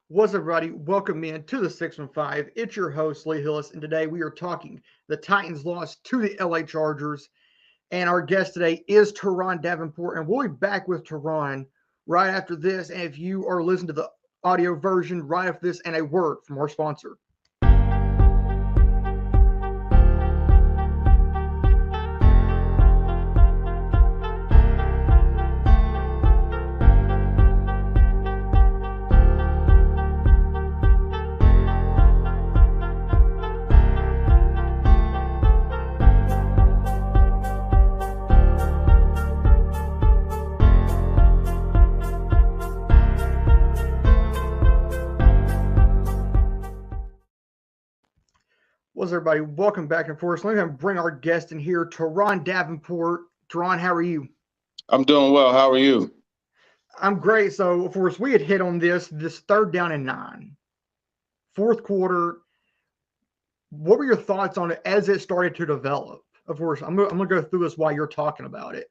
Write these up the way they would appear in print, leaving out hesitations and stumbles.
What's up, everybody? Welcome in to the 615. It's your host, Lee Hillis, and today we are talking the Titans lost to the LA Chargers. And our guest today is Turron Davenport, and we'll be back with Turron right after this. And if you are listening to the audio version right after this, and a word from our sponsor. What's up, everybody? Welcome back and forth. Let me bring our guest in here, Turron Davenport. Turron, how are you? I'm doing well. How are you? I'm great. So, of course, we had hit on this third down and 9, fourth quarter. What were your thoughts on it as it started to develop? Of course, I'm gonna go through this while you're talking about it.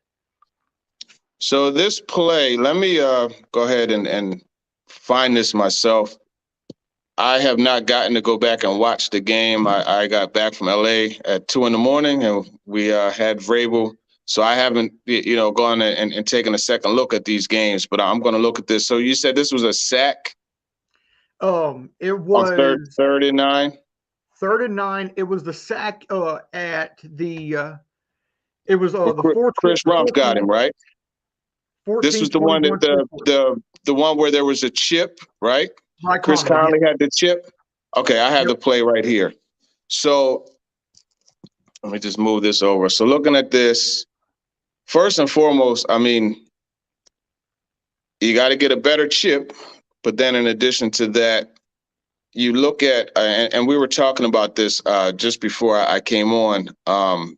So this play, let me go ahead and find this myself. I have not gotten to go back and watch the game. I got back from LA at 2 in the morning, and we had Vrabel. So I haven't, gone and taken a second look at these games, but I'm going to look at this. So you said this was a sack? It was on third and 9? Third and 9. It was the sack at the it was Well, the fourth. Chris Rumpf got him, right? 14, This was the one that the one where there was a chip, right? Chris Conley had the chip. Okay, I have the play right here. So let me just move this over. So looking at this, first and foremost, I mean, you got to get a better chip. But then in addition to that, you look at, and we were talking about this just before I came on,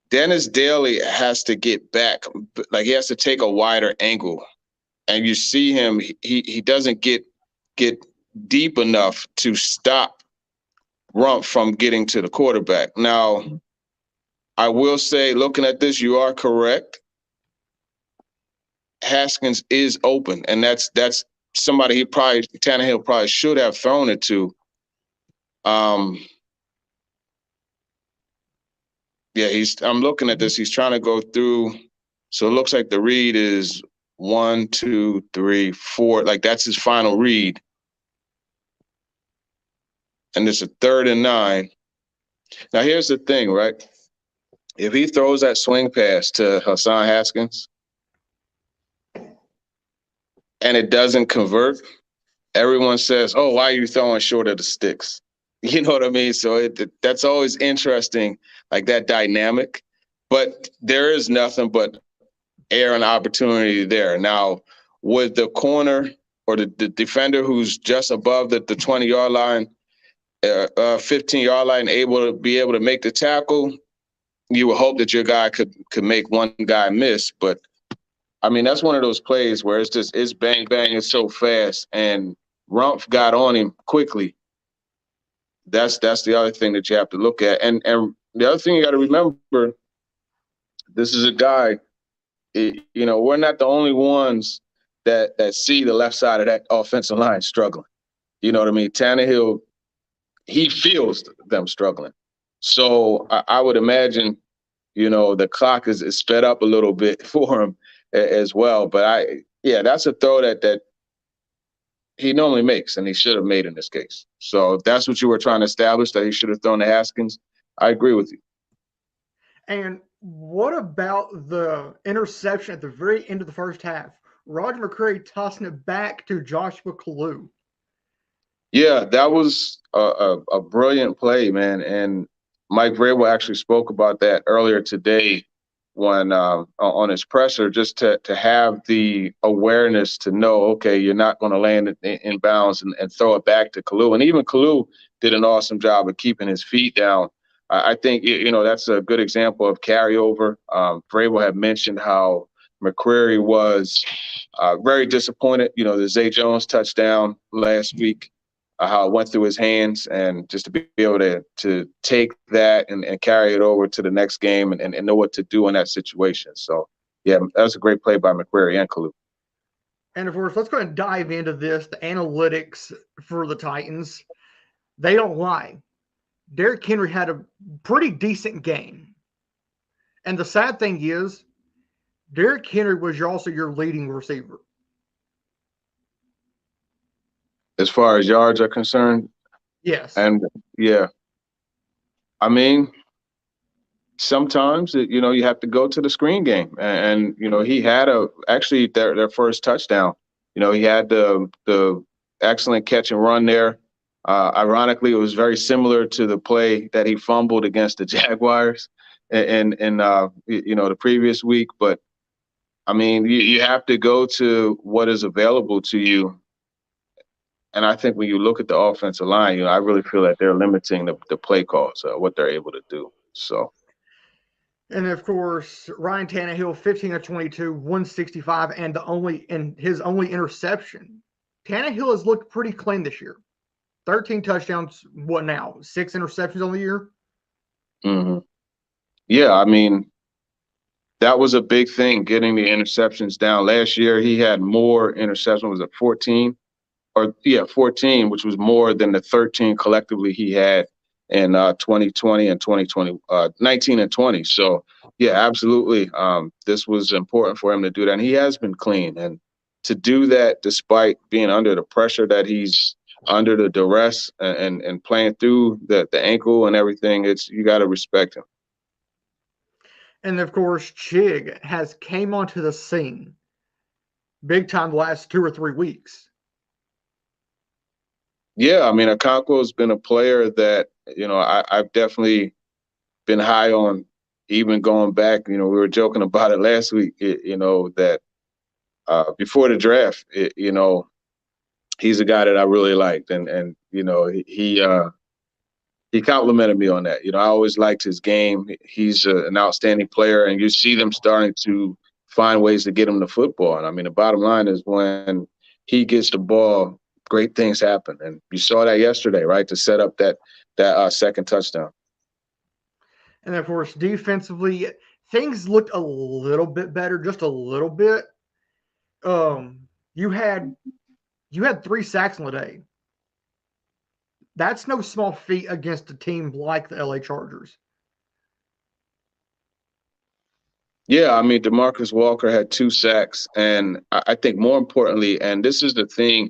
Dennis Daly has to get back, like he has to take a wider angle. And you see him, he doesn't get deep enough to stop Rumpf from getting to the quarterback. Now, I will say, looking at this, you are correct. Haskins is open, and that's somebody Tannehill probably should have thrown it to. I'm looking at this. He's trying to go through. So it looks like the read is 1, 2, 3, 4. Like that's his final read. And it's a third and 9. Now here's the thing, right? If he throws that swing pass to Hassan Haskins and it doesn't convert, everyone says, "Oh, why are you throwing short of the sticks?" You know what I mean? So that's always interesting, like that dynamic. But there is nothing but air and opportunity there. Now, with the corner or the defender who's just above the 20-yard line, 15-yard line, able to make the tackle, you would hope that your guy could make one guy miss. But I mean, that's one of those plays where it's bang bang, it's so fast, and Rumpf got on him quickly. That's the other thing that you have to look at. And the other thing you got to remember, this is a guy, we're not the only ones that see the left side of that offensive line struggling. You know what I mean? Tannehill, he feels them struggling. So I would imagine, the clock is sped up a little bit for him as well. But that's a throw that he normally makes, and he should have made in this case. So if that's what you were trying to establish, that he should have thrown to Haskins, I agree with you. And what about the interception at the very end of the first half? Roger McCreary tossing it back to Joshua Kalu. Yeah, that was a brilliant play, man. And Mike Vrabel actually spoke about that earlier today when on his presser, just to have the awareness to know, okay, you're not going to land in bounds and throw it back to Kalu. And even Kalu did an awesome job of keeping his feet down. I think, that's a good example of carryover. Vrabel had mentioned how McCreary was very disappointed, the Zay Jones touchdown last week. How it went through his hands, and just to be able to take that and carry it over to the next game and know what to do in that situation. So, yeah, that was a great play by McCreary and Kalu. And of course, let's go ahead and dive into this. The analytics for the Titans, they don't lie. Derrick Henry had a pretty decent game. And the sad thing is, Derrick Henry was also your leading receiver. As far as yards are concerned. Yes. And yeah, I mean, sometimes you have to go to the screen game, and he had actually their first touchdown. He had the excellent catch and run there. Ironically, it was very similar to the play that he fumbled against the Jaguars in the previous week. But I mean, you have to go to what is available to you. And I think when you look at the offensive line, I really feel that they're limiting the play calls, what they're able to do. So. And of course, Ryan Tannehill, 15 of 22, 165, and his only interception. Tannehill has looked pretty clean this year. 13 touchdowns. What now? 6 interceptions on the year. Mm-hmm. Yeah, I mean, that was a big thing, getting the interceptions down. Last year, he had more interceptions. Was it 14? 14, which was more than the 13 collectively he had in 2020 and 2020, 19 and 20. So, yeah, absolutely. This was important for him to do that. And he has been clean. And to do that despite being under the pressure that he's under, the duress and playing through the ankle and everything, you got to respect him. And of course, Chig has came onto the scene big time the last 2 or 3 weeks. Yeah, I mean, Okonkwo's been a player that, I've definitely been high on, even going back. We were joking about it last week, that before the draft, he's a guy that I really liked. And he complimented me on that. I always liked his game. He's an outstanding player, and you see them starting to find ways to get him the football. And I mean, the bottom line is when he gets the ball, great things happen. And you saw that yesterday, right, to set up that second touchdown. And of course, defensively, things looked a little bit better, just a little bit. You had 3 sacks in the day. That's no small feat against a team like the LA Chargers. Yeah, I mean, DeMarcus Walker had 2 sacks, and I think more importantly, and this is the thing,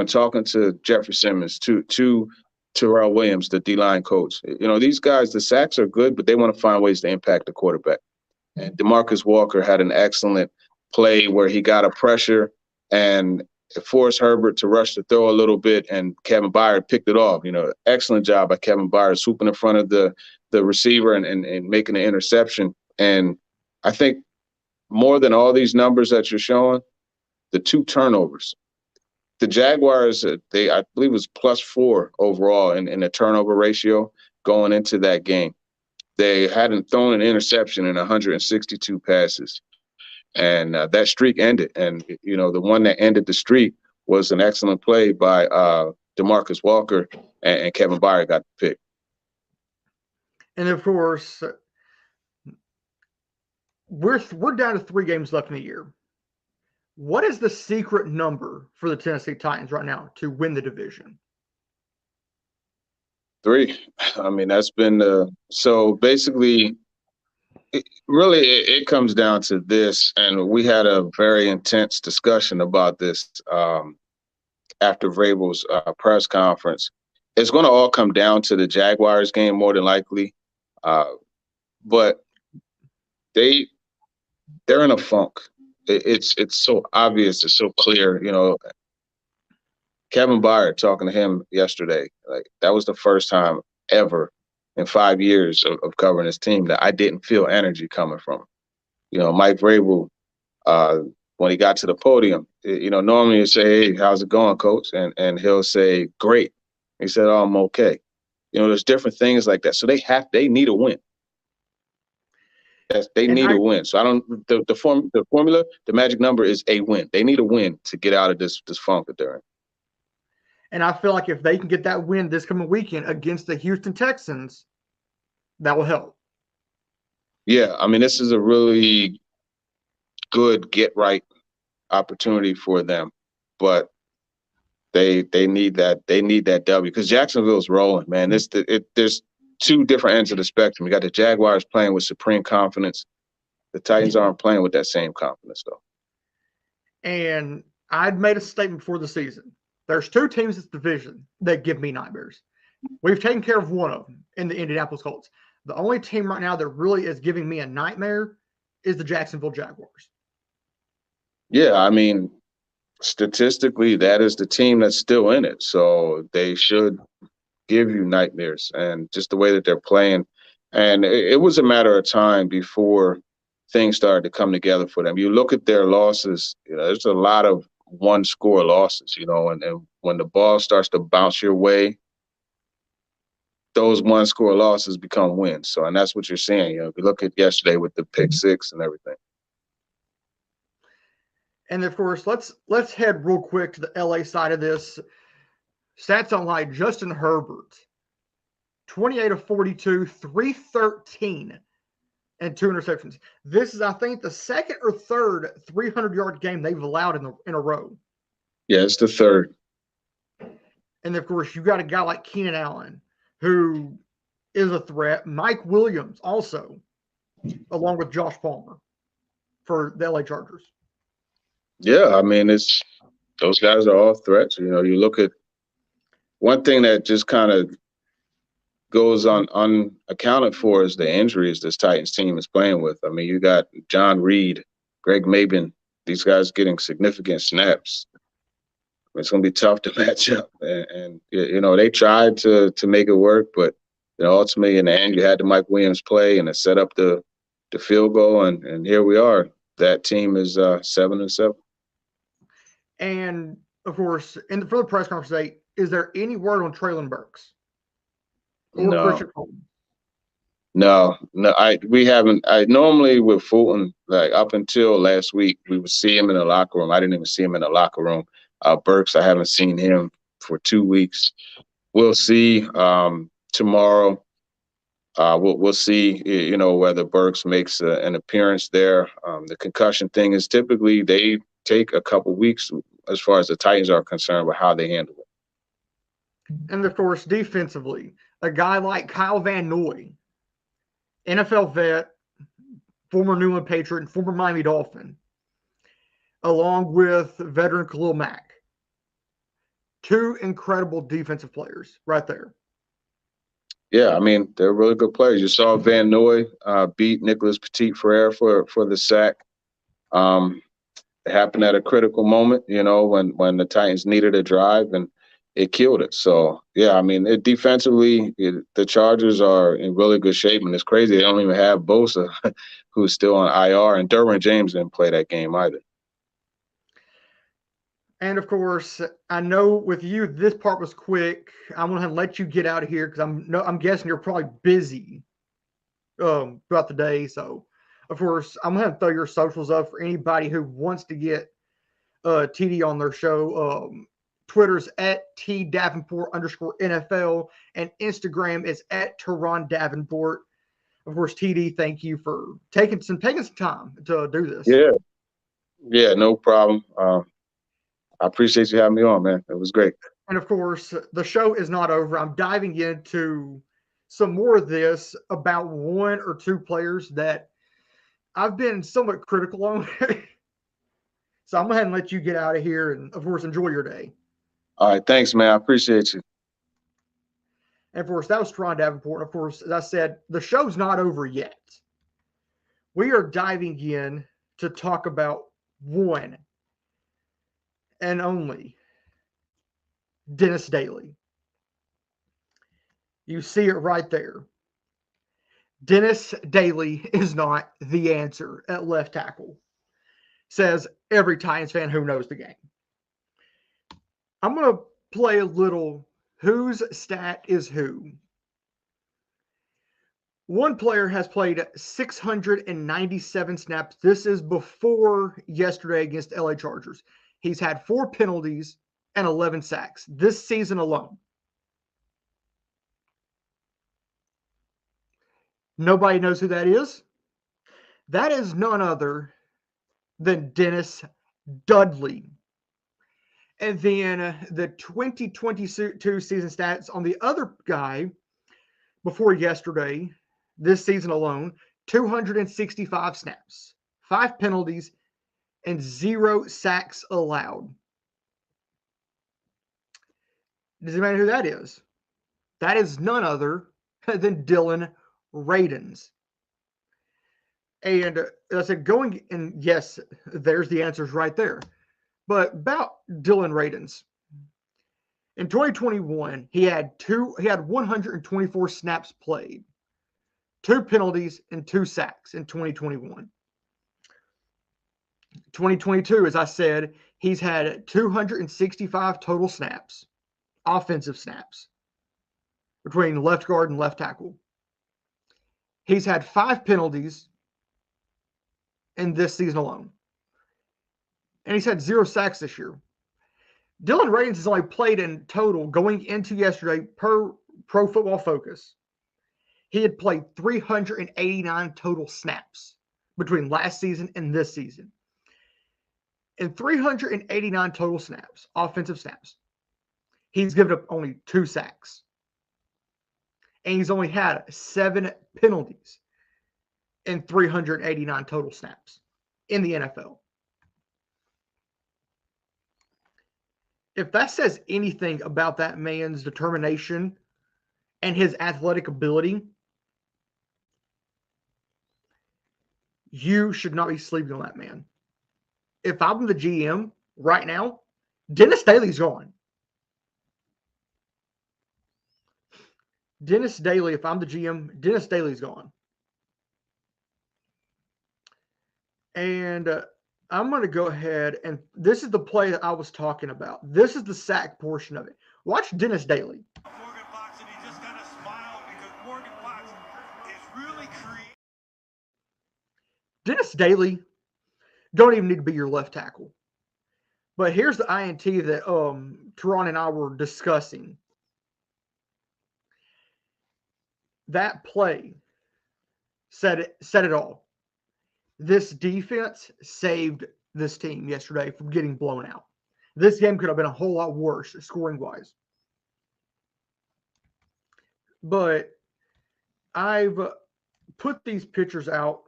talking to Jeffrey Simmons, to Terrell Williams, the D-line coach. These guys, the sacks are good, but they want to find ways to impact the quarterback. And DeMarcus Walker had an excellent play where he got a pressure and forced Herbert to rush the throw a little bit, and Kevin Byard picked it off. Excellent job by Kevin Byard, swooping in front of the receiver and making an interception. And I think more than all these numbers that you're showing, the 2 turnovers. The Jaguars, I believe, was +4 overall in the turnover ratio going into that game. They hadn't thrown an interception in 162 passes. And that streak ended. And, the one that ended the streak was an excellent play by DeMarcus Walker, and Kevin Byard got the pick. And of course, we're down to 3 games left in the year. What is the secret number for the Tennessee Titans right now to win the division? 3. I mean, that's been so basically. It comes down to this, and we had a very intense discussion about this after Vrabel's press conference. It's going to all come down to the Jaguars game more than likely, but they're in a funk. It's so obvious, it's so clear. Kevin Byard, talking to him yesterday, like that was the first time ever in 5 years of covering this team that I didn't feel energy coming from him. Mike Vrabel, when he got to the podium, normally he'd say, "Hey, how's it going, coach?" And he'll say, "Great." He said, "Oh, I'm okay." There's different things like that. So they need a win. They need a win. So the formula, the magic number is a win. They need a win to get out of this funk that they're in. And I feel like if they can get that win this coming weekend against the Houston Texans, that will help. Yeah, I mean, this is a really good get right opportunity for them, but they need that W because Jacksonville's rolling, man. There's two different ends of the spectrum. You got the Jaguars playing with supreme confidence. The Titans aren't playing with that same confidence though. And I'd made a statement before the season. There's two teams in this division that give me nightmares. We've taken care of one of them in the Indianapolis Colts. The only team right now that really is giving me a nightmare is the Jacksonville Jaguars. Yeah, I mean, statistically, that is the team that's still in it. So they should give you nightmares, and just the way that they're playing. And it was a matter of time before things started to come together for them. You look at their losses, there's a lot of one score losses, and when the ball starts to bounce your way, those one score losses become wins. So, and that's what you're seeing. If you look at yesterday with the pick six and everything. And of course, let's head real quick to the LA side of this. Stats online: Justin Herbert, 28 of 42, 313, and 2 interceptions. This is, I think, the second or third 300-yard game they've allowed in a row. Yeah, it's the third. And of course, you got a guy like Keenan Allen, who is a threat. Mike Williams also, along with Josh Palmer, for the LA Chargers. Yeah, I mean, those guys are all threats. You look at one thing that just kind of goes unaccounted for is the injuries this Titans team is playing with. I mean, you got John Reed, Greg Maben, these guys getting significant snaps. It's going to be tough to match up. And they tried to make it work, but ultimately in the end, you had the Mike Williams play and it set up the field goal. And here we are. That team is 7-7. And of course, for the press conference today, is there any word on Traylon Burks or No. Christian Fulton? No. We haven't. I normally with Fulton, like up until last week, we would see him in the locker room. I didn't even see him in the locker room. Burks, I haven't seen him for 2 weeks. We'll see tomorrow. We'll see, whether Burks makes an appearance there. The concussion thing is typically they take a couple weeks as far as the Titans are concerned with how they handle it. And of course, defensively, a guy like Kyle Van Noy, NFL vet, former New England Patriot, and former Miami Dolphin, along with veteran Khalil Mack. Two incredible defensive players right there. Yeah, I mean, they're really good players. You saw Van Noy beat Nicholas Petit-Frere for the sack. It happened at a critical moment, when the Titans needed a drive, and it killed it. So, yeah, I mean, defensively, the Chargers are in really good shape, and it's crazy. They don't even have Bosa, who's still on IR, and Derwin James didn't play that game either. And of course, I know with you, this part was quick. I'm going to let you get out of here because I'm guessing you're probably busy throughout the day. So, of course, I'm going to throw your socials up for anybody who wants to get TD on their show. Twitter's at @TDavenport_NFL, and Instagram is at Turron Davenport. Of course, TD, thank you for taking some time to do this. Yeah, no problem. I appreciate you having me on, man. It was great. And of course, the show is not over. I'm diving into some more of this about one or two players that I've been somewhat critical on. So I'm going to go ahead and let you get out of here and, of course, enjoy your day. All right. Thanks, man. I appreciate you. And, of course, that was Turron Davenport. Of course, as I said, the show's not over yet. We are diving in to talk about one and only Dennis Daly. You see it right there. Dennis Daly is not the answer at left tackle, says every Titans fan who knows the game. I'm going to play a little whose stat is who. One player has played 697 snaps. This is before yesterday against LA Chargers. He's had 4 penalties and 11 sacks this season alone. Nobody knows who that is. That is none other than Dennis Dudley. And then the 2022 season stats on the other guy before yesterday, this season alone, 265 snaps, 5 penalties, and 0 sacks allowed. Does anybody know who that is? That is none other than Dylan Radins. And as I said, going, and yes, there's the answers right there. But about Dylan Radins. In 2021, he had 124 snaps played, 2 penalties, and 2 sacks in 2021. 2022, as I said, he's had 265 total snaps, offensive snaps, between left guard and left tackle. He's had 5 penalties in this season alone. And he's had 0 sacks this year. Dylan Radins has only played in total, going into yesterday, per Pro Football Focus, he had played 389 total snaps between last season and this season. In 389 total snaps, offensive snaps, he's given up only 2 sacks. And he's only had 7 penalties in 389 total snaps in the NFL. If that says anything about that man's determination and his athletic ability, you should not be sleeping on that man. If I'm the GM right now, Dennis Daly's gone. Dennis Daly, if I'm the GM, Dennis Daly's gone. And I'm going to go ahead, and this is the play that I was talking about. This is the sack portion of it. Watch Dennis Daly. Morgan Fox, and he just kind of smiled because Morgan Fox is really creative. Dennis Daly don't even need to be your left tackle. But here's the INT that Turron and I were discussing. That play said it all. This defense saved this team yesterday from getting blown out. This game could have been a whole lot worse scoring-wise. But I've put these pictures out.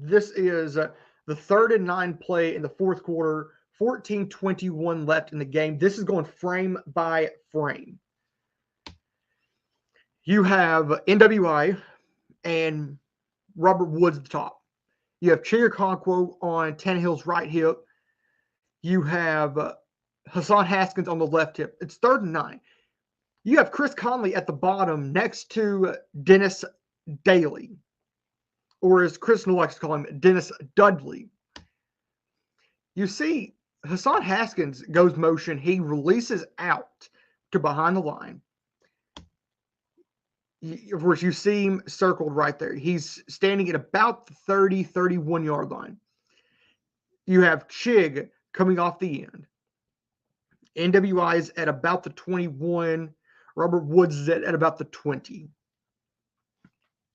This is the 3rd and 9 play in the 4th quarter, 14:21 left in the game. This is going frame by frame. You have NWI and Robert Woods at the top. You have Chigakonkwo on Tannehill's right hip. You have Hassan Haskins on the left hip. It's 3rd and 9. You have Chris Conley at the bottom next to Dennis Daly, or as Chris likes to call him, Dennis Dudley. You see Hassan Haskins goes motion. He releases out to behind the line. Of course, you see him circled right there. He's standing at about the 30, 31-yard line. You have Chig coming off the end. NWI is at about the 21. Robert Woods is at about the 20.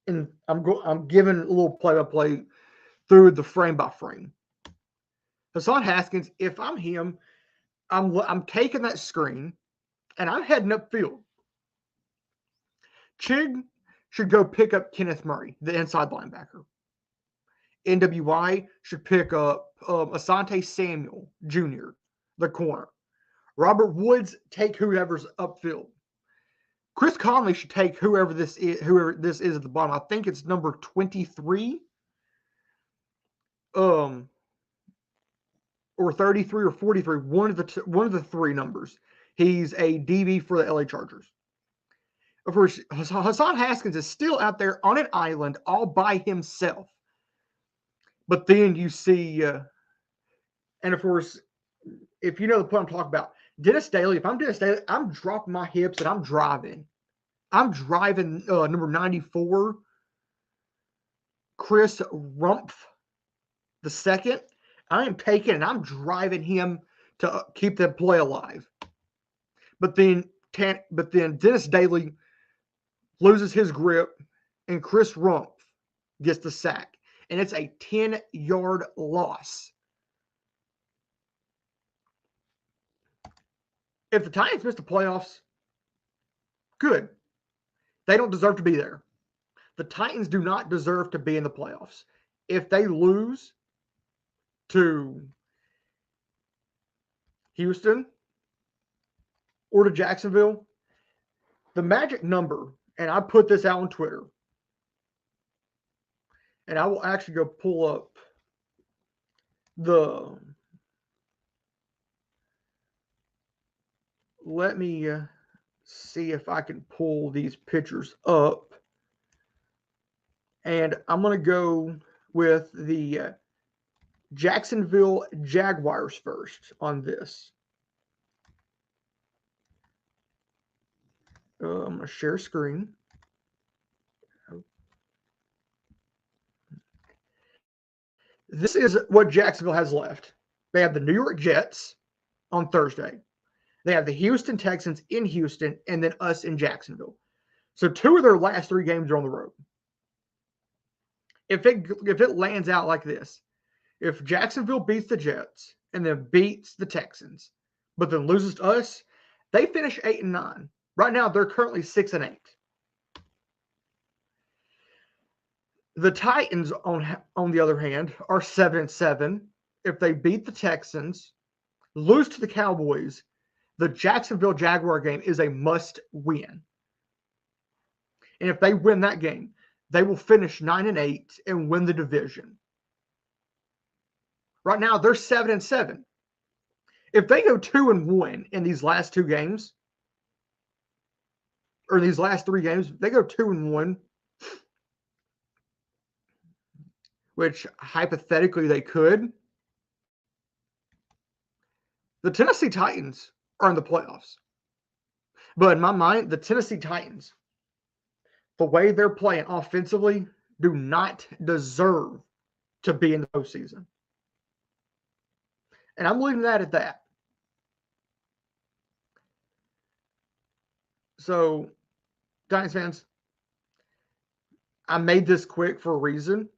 And I'm giving a little play-by-play through the frame by frame. Hassan Haskins, if I'm him, I'm taking that screen and I'm heading upfield. Chig should go pick up Kenneth Murray, the inside linebacker. NWI should pick up Asante Samuel Jr., the corner. Robert Woods take whoever's upfield. Chris Conley should take whoever this is at the bottom. I think it's number 23. Or 33 or 43. One of the 3 numbers. He's a DB for the LA Chargers. Of course, Hassan Haskins is still out there on an island all by himself. But then you see, and of course, if you know the point I'm talking about, Dennis Daly, if I'm Dennis Daly, I'm dropping my hips and I'm driving. I'm driving number 94, Chris Rumpf the second. I am taking and I'm driving him to keep that play alive. But then Dennis Daly loses his grip, and Chris Rumpf gets the sack. And it's a 10-yard loss. If the Titans miss the playoffs, good. They don't deserve to be there. The Titans do not deserve to be in the playoffs. If they lose to Houston or to Jacksonville, the magic number, and I put this out on Twitter, and I will actually go pull up let me see if I can pull these pictures up. And I'm going to go with the Jacksonville Jaguars first on this. I'm going to share screen. This is what Jacksonville has left. They have the New York Jets on Thursday. They have the Houston Texans in Houston, and then us in Jacksonville. So 2 of their last 3 games are on the road. If it lands out like this, if Jacksonville beats the Jets and then beats the Texans, but then loses to us, they finish 8-9. Right now, they're currently 6-8. The Titans, on the other hand, are 7-7. If they beat the Texans, lose to the Cowboys, the Jacksonville Jaguar game is a must win. And if they win that game, they will finish 9-8 and win the division. Right now, they're 7-7. If they go 2-1 in these last 2 games, or these last 3 games, they go 2-1, which hypothetically they could. The Tennessee Titans are in the playoffs. But in my mind, the Tennessee Titans, the way they're playing offensively, do not deserve to be in the postseason. And I'm leaving that at that. So, Titans fans, I made this quick for a reason.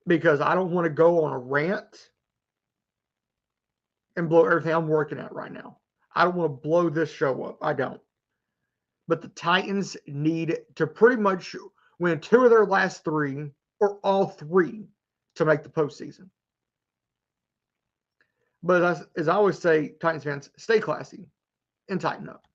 Because I don't want to go on a rant and blow everything I'm working at right now. I don't want to blow this show up. I don't. But the Titans need to pretty much win 2 of their last 3 or all 3 to make the postseason. But as I always say, Titans fans, stay classy and tighten up.